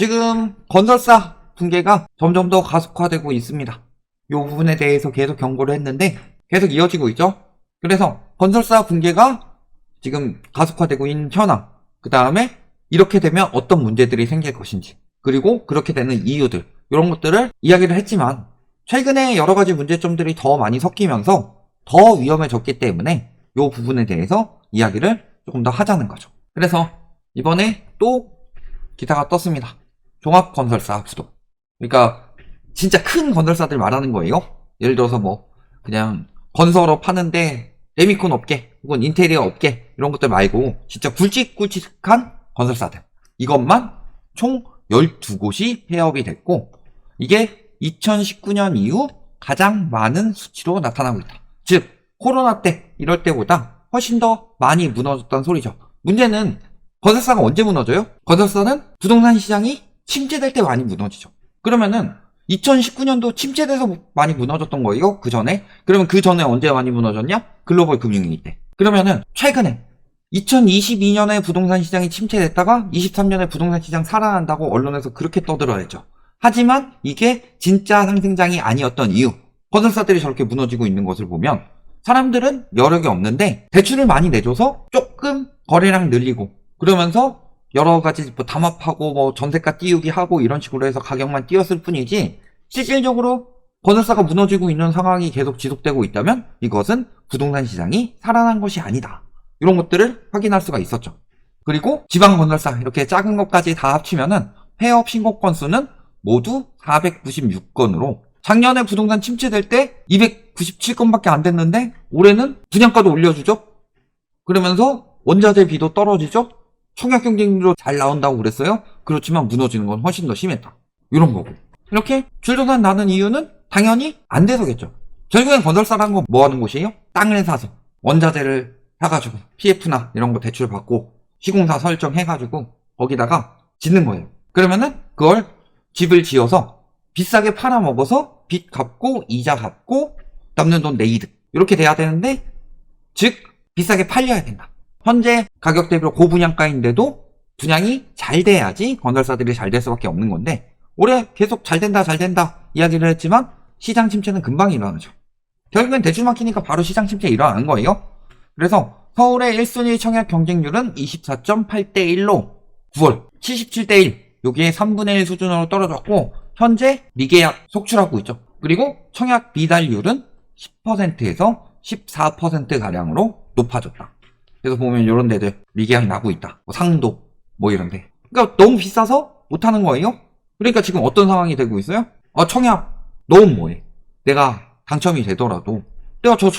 지금 건설사 붕괴가 점점 더 가속화되고 있습니다. 이 부분에 대해서 계속 경고를 했는데 계속 이어지고 있죠. 그래서 건설사 붕괴가 지금 가속화되고 있는 현황, 그 다음에 이렇게 되면 어떤 문제들이 생길 것인지, 그리고 그렇게 되는 이유들, 이런 것들을 이야기를 했지만 최근에 여러 가지 문제점들이 더 많이 섞이면서 더 위험해졌기 때문에 이 부분에 대해서 이야기를 조금 더 하자는 거죠. 그래서 이번에 또 기사가 떴습니다. 종합건설사 부도. 그러니까 진짜 큰 건설사들 말하는 거예요. 예를 들어서 뭐 그냥 건설업 하는데 레미콘 업계 혹은 인테리어 업계 이런 것들 말고 진짜 굵직굵직한 건설사들. 이것만 총 12곳이 폐업이 됐고, 이게 2019년 이후 가장 많은 수치로 나타나고 있다. 즉 코로나 때 이럴 때보다 훨씬 더 많이 무너졌다는 소리죠. 문제는 건설사가 언제 무너져요? 건설사는 부동산 시장이 침체될 때 많이 무너지죠. 그러면은 2019년도 침체돼서 많이 무너졌던 거예요? 그 전에? 그러면 그 전에 언제 많이 무너졌냐? 글로벌 금융위기 때. 그러면은 최근에 2022년에 부동산 시장이 침체됐다가 23년에 부동산 시장 살아난다고 언론에서 그렇게 떠들어야죠. 하지만 이게 진짜 상승장이 아니었던 이유, 건설사들이 저렇게 무너지고 있는 것을 보면 사람들은 여력이 없는데 대출을 많이 내줘서 조금 거래량 늘리고, 그러면서 여러 가지 뭐 담합하고 뭐 전세가 띄우기 하고 이런 식으로 해서 가격만 띄웠을 뿐이지, 실질적으로 건설사가 무너지고 있는 상황이 계속 지속되고 있다면 이것은 부동산 시장이 살아난 것이 아니다. 이런 것들을 확인할 수가 있었죠. 그리고 지방 건설사 이렇게 작은 것까지 다 합치면은 폐업 신고 건수는 모두 496건으로 작년에 부동산 침체될 때 297건밖에 안 됐는데 올해는 분양가도 올려주죠. 그러면서 원자재 비도 떨어지죠. 청약 경쟁률도 잘 나온다고 그랬어요. 그렇지만 무너지는 건 훨씬 더 심했다. 이런 거고. 이렇게 줄도산 나는 이유는 당연히 안 돼서겠죠. 결국엔 건설사라는 건 뭐 하는 곳이에요? 땅을 사서 원자재를 사가지고 PF나 이런 거 대출 받고 시공사 설정해가지고 거기다가 짓는 거예요. 그러면은 그걸 집을 지어서 비싸게 팔아먹어서 빚 갚고 이자 갚고 남는 돈 내이득 이렇게 돼야 되는데, 즉 비싸게 팔려야 된다. 현재 가격 대비로 고분양가인데도 분양이 잘 돼야지 건설사들이 잘 될 수밖에 없는 건데, 올해 계속 잘 된다 이야기를 했지만 시장 침체는 금방 일어나죠. 결국엔 대출 막히니까 바로 시장 침체 일어나는 거예요. 그래서 서울의 1순위 청약 경쟁률은 24.8대1로 9월 77대1, 여기에 3분의 1 수준으로 떨어졌고 현재 미계약 속출하고 있죠. 그리고 청약 미달률은 10%에서 14%가량으로 높아졌다. 그래서 보면 이런 데들 미계약 나고 있다. 뭐 상도 뭐 이런데. 그러니까 너무 비싸서 못하는 거예요. 그러니까 지금 어떤 상황이 되고 있어요? 청약 너무 뭐해. 내가 당첨이 되더라도 내가 저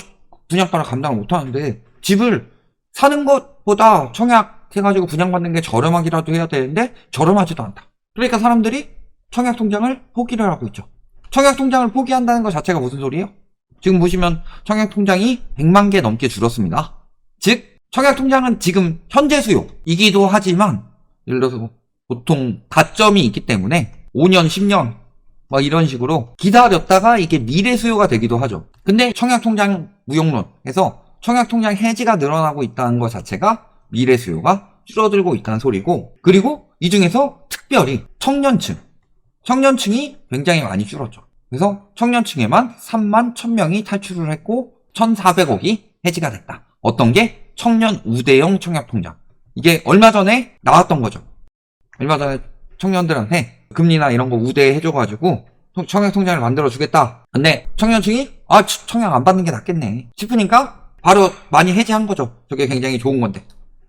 분양가를 감당을 못하는데 집을 사는 것보다 청약 해가지고 분양받는 게 저렴하기라도 해야 되는데 저렴하지도 않다. 그러니까 사람들이 청약통장을 포기를 하고 있죠. 청약통장을 포기한다는 것 자체가 무슨 소리예요? 지금 보시면 청약통장이 100만 개 넘게 줄었습니다. 즉 청약통장은 지금 현재 수요이기도 하지만, 예를 들어서 보통 가점이 있기 때문에 5년 10년 막 이런 식으로 기다렸다가 이게 미래 수요가 되기도 하죠. 근데 청약통장 무용론에서 청약통장 해지가 늘어나고 있다는 것 자체가 미래 수요가 줄어들고 있다는 소리고, 그리고 이 중에서 특별히 청년층이 굉장히 많이 줄었죠. 그래서 청년층에만 3만 1000명이 탈출을 했고 1400억이 해지가 됐다. 어떤 게? 청년 우대형 청약통장. 이게 얼마 전에 나왔던 거죠. 얼마 전에 청년들한테 금리나 이런 거 우대해줘가지고 청약통장을 만들어주겠다. 근데 청년층이 청약 안 받는 게 낫겠네 싶으니까 바로 많이 해지한 거죠. 저게 굉장히 좋은 건데.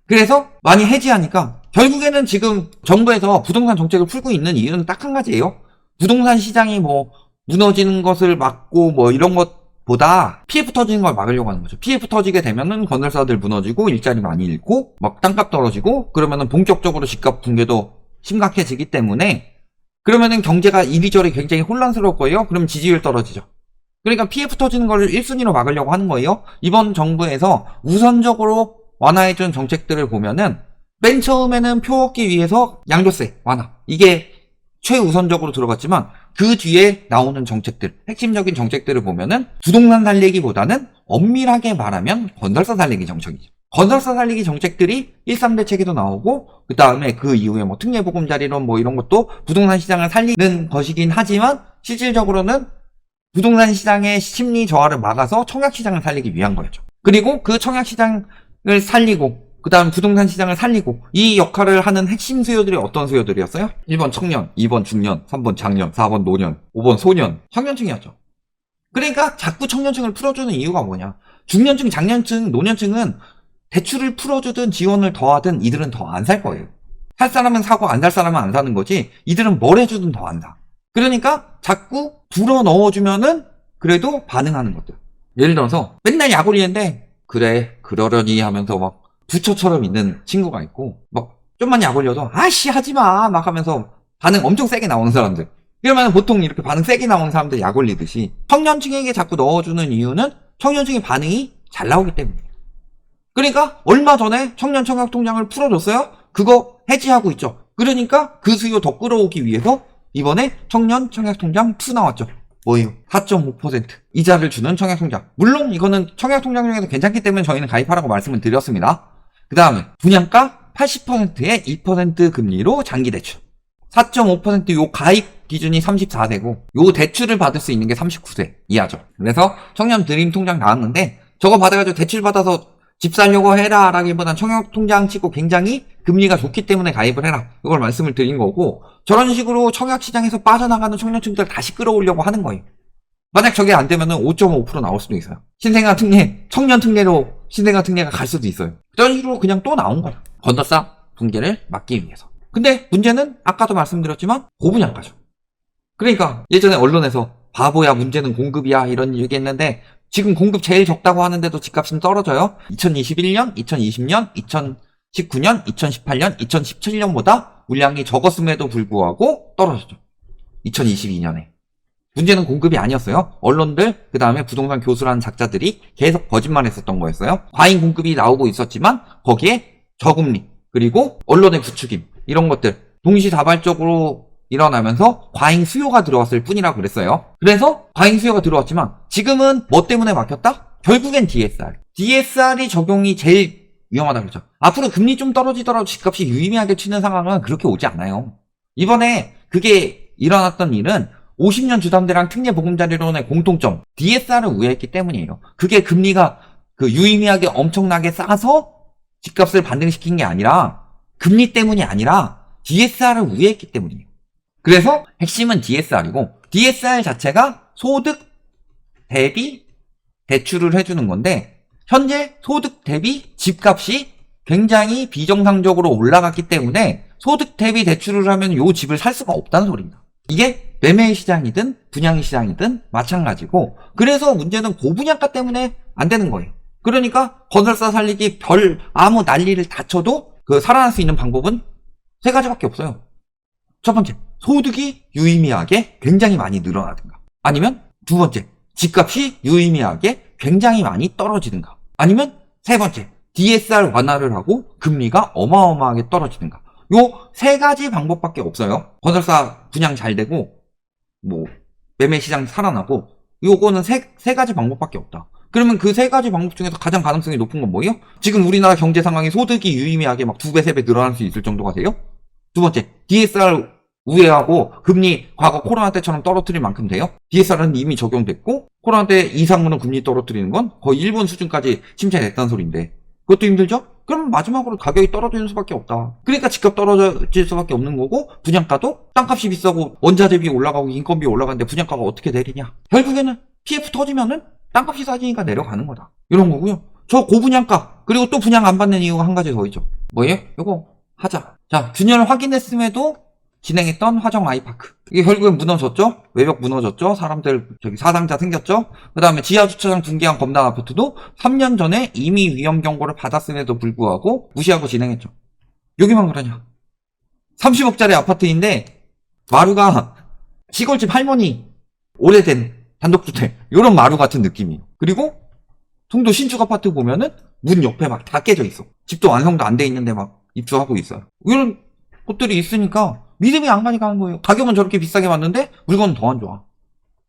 그래서 많이 해지하니까 결국에는 지금 정부에서 부동산 정책을 풀고 있는 이유는 딱 한 가지예요. 부동산 시장이 뭐 무너지는 것을 막고 뭐 이런 것보다 PF 터지는 걸 막으려고 하는 거죠. PF 터지게 되면은 건설사들 무너지고 일자리 많이 잃고 막 땅값 떨어지고 그러면은 본격적으로 집값 붕괴도 심각해지기 때문에, 그러면은 경제가 이리저리 굉장히 혼란스러울 거예요. 그럼 지지율 떨어지죠. 그러니까 PF 터지는 걸 1순위로 막으려고 하는 거예요. 이번 정부에서 우선적으로 완화해준 정책들을 보면은 맨 처음에는 표 얻기 위해서 양도세 완화, 이게 최우선적으로 들어갔지만 그 뒤에 나오는 정책들, 핵심적인 정책들을 보면은 부동산 살리기보다는 엄밀하게 말하면 건설사 살리기 정책이죠. 건설사 살리기 정책들이 1.3 대책에도 나오고, 그 다음에 그 이후에 뭐 특례보금자리론 뭐 이런 것도 부동산 시장을 살리는 것이긴 하지만, 실질적으로는 부동산 시장의 심리 저하를 막아서 청약시장을 살리기 위한 거였죠. 그리고 그 청약시장을 살리고, 그 다음 부동산 시장을 살리고, 이 역할을 하는 핵심 수요들이 어떤 수요들이었어요? 1번 청년, 2번 중년, 3번 장년, 4번 노년, 5번 소년, 청년층이었죠. 그러니까 자꾸 청년층을 풀어주는 이유가 뭐냐? 중년층, 장년층, 노년층은 대출을 풀어주든 지원을 더하든 이들은 더 안 살 거예요. 살 사람은 사고 안 살 사람은 안 사는 거지, 이들은 뭘 해주든 더 안 사. 그러니까 자꾸 불어 넣어주면은 그래도 반응하는 것들. 예를 들어서 맨날 약 올리는데 그래 그러려니 하면서 막 부처처럼 있는 친구가 있고, 막 좀만 약 올려도 아씨 하지마 막 하면서 반응 엄청 세게 나오는 사람들. 이러면 보통 이렇게 반응 세게 나오는 사람들 약 올리듯이 청년층에게 자꾸 넣어주는 이유는 청년층의 반응이 잘 나오기 때문이에요. 그러니까 얼마 전에 청년 청약통장을 풀어줬어요. 그거 해지하고 있죠. 그러니까 그 수요 더 끌어오기 위해서 이번에 청년 청약통장 2 나왔죠. 뭐예요? 4.5% 이자를 주는 청약통장. 물론 이거는 청약통장 중에서 괜찮기 때문에 저희는 가입하라고 말씀을 드렸습니다. 그 다음에 분양가 80%에 2% 금리로 장기대출. 4.5% 요 가입 기준이 34세고 요 대출을 받을 수 있는 게 39세 이하죠. 그래서 청년 드림 통장 나왔는데 저거 받아가지고 대출 받아서 집 살려고 해라 라기보단 청약통장 치고 굉장히 금리가 좋기 때문에 가입을 해라, 이걸 말씀을 드린 거고, 저런 식으로 청약시장에서 빠져나가는 청년층들 다시 끌어오려고 하는 거예요. 만약 저게 안 되면은 5.5% 나올 수도 있어요. 신생아 특례, 청년 특례로 신생아 특례가 갈 수도 있어요. 저런 식으로 그냥 또 나온 거야. 건설사 붕괴를 막기 위해서. 근데 문제는 아까도 말씀드렸지만 고분양가죠. 그러니까 예전에 언론에서 바보야 문제는 공급이야 이런 얘기했는데, 지금 공급 제일 적다고 하는데도 집값은 떨어져요. 2021년, 2020년, 2019년, 2018년, 2017년보다 물량이 적었음에도 불구하고 떨어졌죠. 2022년에. 문제는 공급이 아니었어요. 언론들, 그 다음에 부동산 교수라는 작자들이 계속 거짓말했었던 거였어요. 과잉 공급이 나오고 있었지만 거기에 저금리, 그리고 언론의 부추김, 이런 것들 동시다발적으로 일어나면서 과잉 수요가 들어왔을 뿐이라고 그랬어요. 그래서 과잉 수요가 들어왔지만 지금은 뭐 때문에 막혔다? 결국엔 DSR. DSR이 적용이 제일 위험하다고 그랬죠. 앞으로 금리 좀 떨어지더라도 집값이 유의미하게 치는 상황은 그렇게 오지 않아요. 이번에 그게 일어났던 일은 50년 주담대랑 특례보금자리론의 공통점, DSR을 우회했기 때문이에요. 그게 금리가 유의미하게 엄청나게 싸서 집값을 반등시킨 게 아니라, 금리 때문이 아니라 DSR을 우회했기 때문이에요. 그래서 핵심은 DSR이고, DSR 자체가 소득 대비 대출을 해주는 건데, 현재 소득 대비 집값이 굉장히 비정상적으로 올라갔기 때문에 소득 대비 대출을 하면 요 집을 살 수가 없다는 소리입니다. 이게 매매 시장이든 분양 시장이든 마찬가지고, 그래서 문제는 고분양가 때문에 안 되는 거예요. 그러니까 건설사 살리기 별 아무 난리를 다 쳐도 살아날 수 있는 방법은 3가지밖에 없어요. 첫 번째, 소득이 유의미하게 굉장히 많이 늘어나든가, 아니면 두 번째, 집값이 유의미하게 굉장히 많이 떨어지든가, 아니면 세 번째, DSR 완화를 하고 금리가 어마어마하게 떨어지든가. 요 3가지 방법밖에 없어요. 건설사 분양 잘 되고 뭐 매매 시장 살아나고, 요거는 세 가지 방법밖에 없다. 그러면 그 3가지 방법 중에서 가장 가능성이 높은 건 뭐예요? 지금 우리나라 경제 상황이 소득이 유의미하게 막 2배, 3배 늘어날 수 있을 정도가 돼요? 두 번째, DSR 우회하고 금리 과거 코로나 때처럼 떨어뜨릴 만큼 돼요? DSR은 이미 적용됐고, 코로나 때 이상으로 금리 떨어뜨리는 건 거의 일본 수준까지 침체됐다는 소리인데, 그것도 힘들죠? 그럼 마지막으로 가격이 떨어지는 수밖에 없다. 그러니까 집값 떨어질 수밖에 없는 거고, 분양가도 땅값이 비싸고 원자 대비 올라가고 인건비 올라가는데 분양가가 어떻게 내리냐? 결국에는 PF 터지면은 땅값이 싸지니까 내려가는 거다. 이런 거고요. 저 고분양가, 그리고 또 분양 안 받는 이유가 한 가지 더 있죠. 뭐예요? 요거 하자. 자, 균열 확인했음에도 진행했던 화정 아이파크. 이게 결국엔 무너졌죠? 외벽 무너졌죠? 사람들 사상자 생겼죠? 그 다음에 지하주차장 붕괴한 검단 아파트도 3년 전에 이미 위험 경고를 받았음에도 불구하고 무시하고 진행했죠. 여기만 그러냐? 30억짜리 아파트인데 마루가 시골집 할머니 오래된 단독주택, 요런 마루 같은 느낌이에요. 그리고 송도 신축 아파트 보면은 문 옆에 막 다 깨져 있어. 집도 완성도 안 돼 있는데 막 입주하고 있어요. 이런 것들이 있으니까 믿음이 안 가니까 하는 거예요. 가격은 저렇게 비싸게 받는데 물건은 더 안 좋아.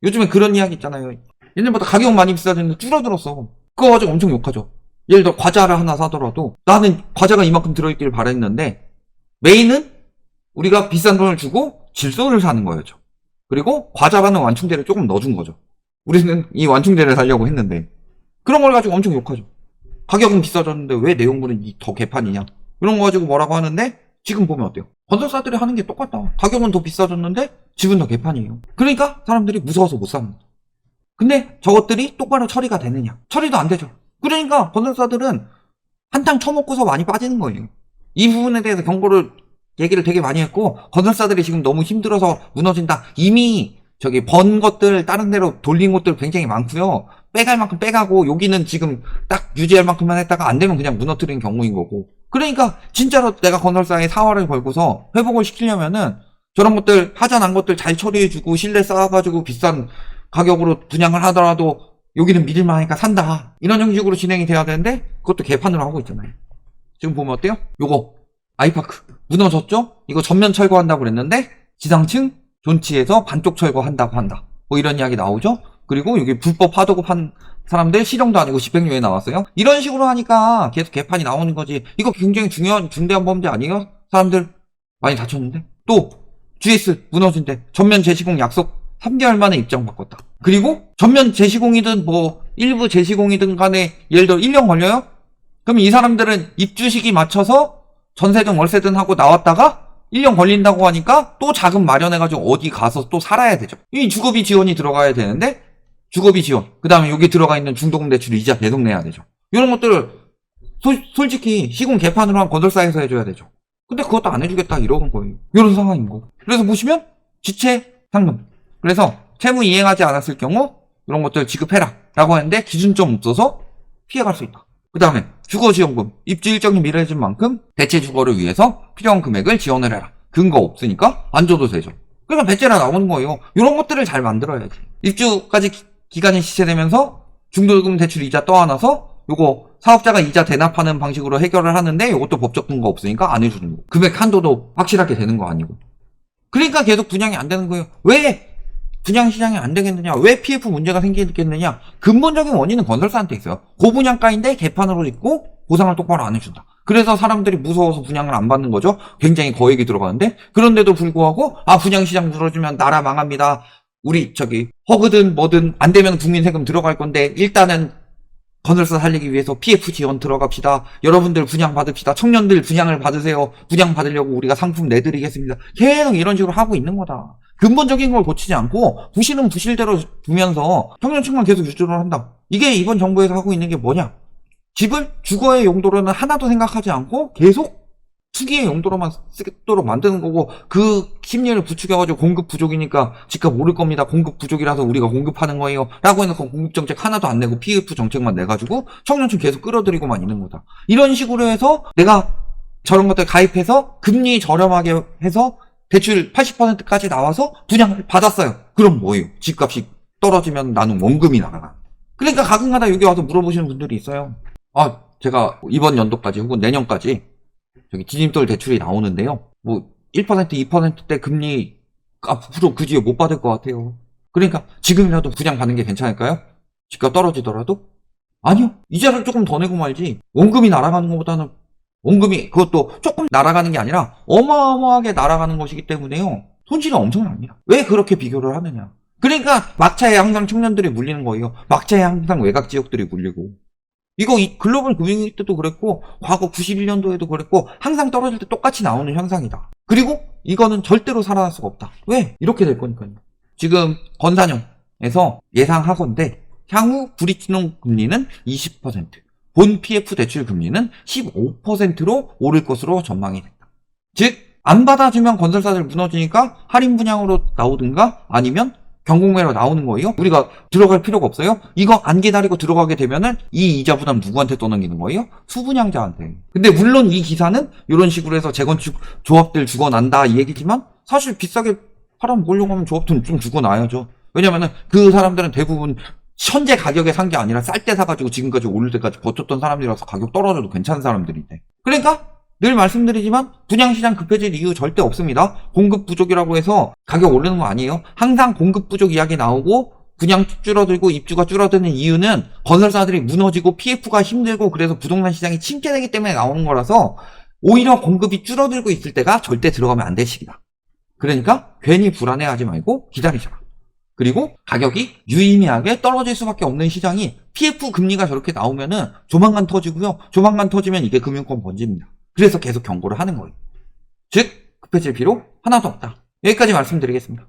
요즘에 그런 이야기 있잖아요. 옛날보다 가격은 많이 비싸졌는데 줄어들었어. 그거 가지고 엄청 욕하죠. 예를 들어 과자를 하나 사더라도 나는 과자가 이만큼 들어있기를 바랬는데 메인은 우리가 비싼 돈을 주고 질소를 사는 거였죠. 그리고 과자라는 완충제를 조금 넣어준 거죠. 우리는 이 완충제를 사려고 했는데 그런 걸 가지고 엄청 욕하죠. 가격은 비싸졌는데 왜 내용물은 더 개판이냐, 이런 거 가지고 뭐라고 하는데 지금 보면 어때요? 건설사들이 하는 게 똑같다. 가격은 더 비싸졌는데 집은 더 개판이에요. 그러니까 사람들이 무서워서 못 사는 거죠. 근데 저것들이 똑바로 처리가 되느냐? 처리도 안 되죠. 그러니까 건설사들은 한탕 처먹고서 많이 빠지는 거예요. 이 부분에 대해서 얘기를 되게 많이 했고, 건설사들이 지금 너무 힘들어서 무너진다. 이미 저기 번 것들 다른 데로 돌린 것들 굉장히 많고요. 빼갈 만큼 빼가고 여기는 지금 딱 유지할 만큼만 했다가 안 되면 그냥 무너뜨리는 경우인 거고. 그러니까 진짜로 내가 건설사에 사활을 걸고서 회복을 시키려면은 저런 것들 하자난 것들 잘 처리해주고 신뢰 쌓아가지고 비싼 가격으로 분양을 하더라도 여기는 믿을만하니까 산다, 이런 형식으로 진행이 돼야 되는데 그것도 개판으로 하고 있잖아요. 지금 보면 어때요? 요거 아이파크 무너졌죠? 이거 전면 철거한다고 그랬는데 지상층 존치해서 반쪽 철거한다고 한다, 뭐 이런 이야기 나오죠? 그리고 여기 불법 하도급 한 사람들 실형도 아니고 집행유예 나왔어요. 이런 식으로 하니까 계속 개판이 나오는 거지. 이거 굉장히 중요한 중대한 범죄 아니에요? 사람들 많이 다쳤는데. 또 GS 무너진대. 전면 재시공 약속 3개월 만에 입장 바꿨다. 그리고 전면 재시공이든 뭐 일부 재시공이든 간에 예를 들어 1년 걸려요? 그럼 이 사람들은 입주 시기 맞춰서 전세든 월세든 하고 나왔다가 1년 걸린다고 하니까 또 자금 마련해가지고 어디 가서 또 살아야 되죠. 이 주거비 지원이 들어가야 되는데 주거비 지원, 그 다음에 여기 들어가 있는 중도금대출 이자 계속 내야 되죠. 이런 것들을 솔직히 시공 개판으로 한 건설사에서 해줘야 되죠. 근데 그것도 안 해주겠다 이러는 거예요. 이런 상황인 거. 그래서 보시면 지체 상금, 그래서 채무 이행하지 않았을 경우 이런 것들 지급해라 라고 하는데 기준점 없어서 피해갈 수 있다. 그 다음에 주거지원금, 입주 일정이 미뤄진 만큼 대체 주거를 위해서 필요한 금액을 지원을 해라. 근거 없으니까 안 줘도 되죠. 그러니까 배째라 나오는 거예요. 이런 것들을 잘 만들어야지. 입주까지 기간이 지체되면서 중도금 대출 이자 떠안아서 요거 사업자가 이자 대납하는 방식으로 해결을 하는데 요것도 법적 근거 없으니까 안 해주는 거. 금액 한도도 확실하게 되는 거 아니고. 그러니까 계속 분양이 안 되는 거예요. 왜 분양 시장이 안 되겠느냐? 왜 PF 문제가 생기겠느냐? 근본적인 원인은 건설사한테 있어요. 고분양가인데 개판으로 있고 보상을 똑바로 안 해준다. 그래서 사람들이 무서워서 분양을 안 받는 거죠. 굉장히 거액이 들어가는데. 그런데도 불구하고 분양시장 무너지면 나라 망합니다. 우리 허그든 뭐든 안 되면 국민 세금 들어갈 건데 일단은 건설사 살리기 위해서 PF 지원 들어갑시다. 여러분들 분양 받읍시다. 청년들 분양을 받으세요. 분양 받으려고 우리가 상품 내드리겠습니다. 계속 이런 식으로 하고 있는 거다. 근본적인 걸 고치지 않고 부실은 부실대로 두면서 청년층만 계속 유지를 한다. 이게 이번 정부에서 하고 있는 게 뭐냐? 집을 주거의 용도로는 하나도 생각하지 않고 계속 투기의 용도로만 쓰도록 만드는 거고, 그 심리를 부추겨가지고 공급 부족이니까 집값 오를 겁니다. 공급 부족이라서 우리가 공급하는 거예요. 라고 해놓고 공급 정책 하나도 안 내고 PF 정책만 내가지고 청년층 계속 끌어들이고만 있는 거다. 이런 식으로 해서 내가 저런 것들 가입해서 금리 저렴하게 해서 대출 80%까지 나와서 분양을 받았어요. 그럼 뭐예요? 집값이 떨어지면 나는 원금이 날아가. 그러니까 가끔가다 여기 와서 물어보시는 분들이 있어요. 제가 이번 연도까지 혹은 내년까지 디딤돌 대출이 나오는데요. 뭐 1%, 2%대 금리 앞으로 그 뒤에 못 받을 것 같아요. 그러니까 지금이라도 분양 받는 게 괜찮을까요? 집값 떨어지더라도? 아니요. 이자를 조금 더 내고 말지. 원금이 날아가는 것보다는 원금이 그것도 조금 날아가는 게 아니라 어마어마하게 날아가는 것이기 때문에요. 손실이 엄청납니다. 왜 그렇게 비교를 하느냐. 그러니까 막차에 항상 청년들이 물리는 거예요. 막차에 항상 외곽 지역들이 물리고. 이거 글로벌 금융위기 때도 그랬고 과거 91년도에도 그랬고 항상 떨어질 때 똑같이 나오는 현상이다. 그리고 이거는 절대로 살아날 수가 없다. 왜? 이렇게 될 거니까요. 지금 건산형에서 예상하건대 향후 브릿지농 금리는 20%, 본 PF 대출 금리는 15%로 오를 것으로 전망이 된다. 즉, 안 받아주면 건설사들 무너지니까 할인 분양으로 나오든가 아니면 경공매로 나오는 거예요. 우리가 들어갈 필요가 없어요. 이거 안 기다리고 들어가게 되면은 이 이자 부담 누구한테 떠넘기는 거예요? 수분양자한테. 근데 물론 이 기사는 이런 식으로 해서 재건축 조합들 죽어난다 이 얘기지만 사실 비싸게 팔아먹으려고 하면 조합들은 좀 죽어나야죠. 왜냐면은 그 사람들은 대부분 현재 가격에 산 게 아니라 쌀 때 사가지고 지금까지 오를 때까지 버텼던 사람들이라서 가격 떨어져도 괜찮은 사람들인데. 그러니까 늘 말씀드리지만 분양시장 급해질 이유 절대 없습니다. 공급 부족이라고 해서 가격 오르는 거 아니에요. 항상 공급 부족 이야기 나오고 분양 줄어들고 입주가 줄어드는 이유는 건설사들이 무너지고 PF가 힘들고 그래서 부동산 시장이 침체되기 때문에 나오는 거라서 오히려 공급이 줄어들고 있을 때가 절대 들어가면 안 될 시기다. 그러니까 괜히 불안해하지 말고 기다리셔라. 그리고 가격이 유의미하게 떨어질 수밖에 없는 시장이 PF 금리가 저렇게 나오면은 조만간 터지고요. 조만간 터지면 이게 금융권 번집니다. 그래서 계속 경고를 하는 거예요. 즉 급해질 필요 하나도 없다. 여기까지 말씀드리겠습니다.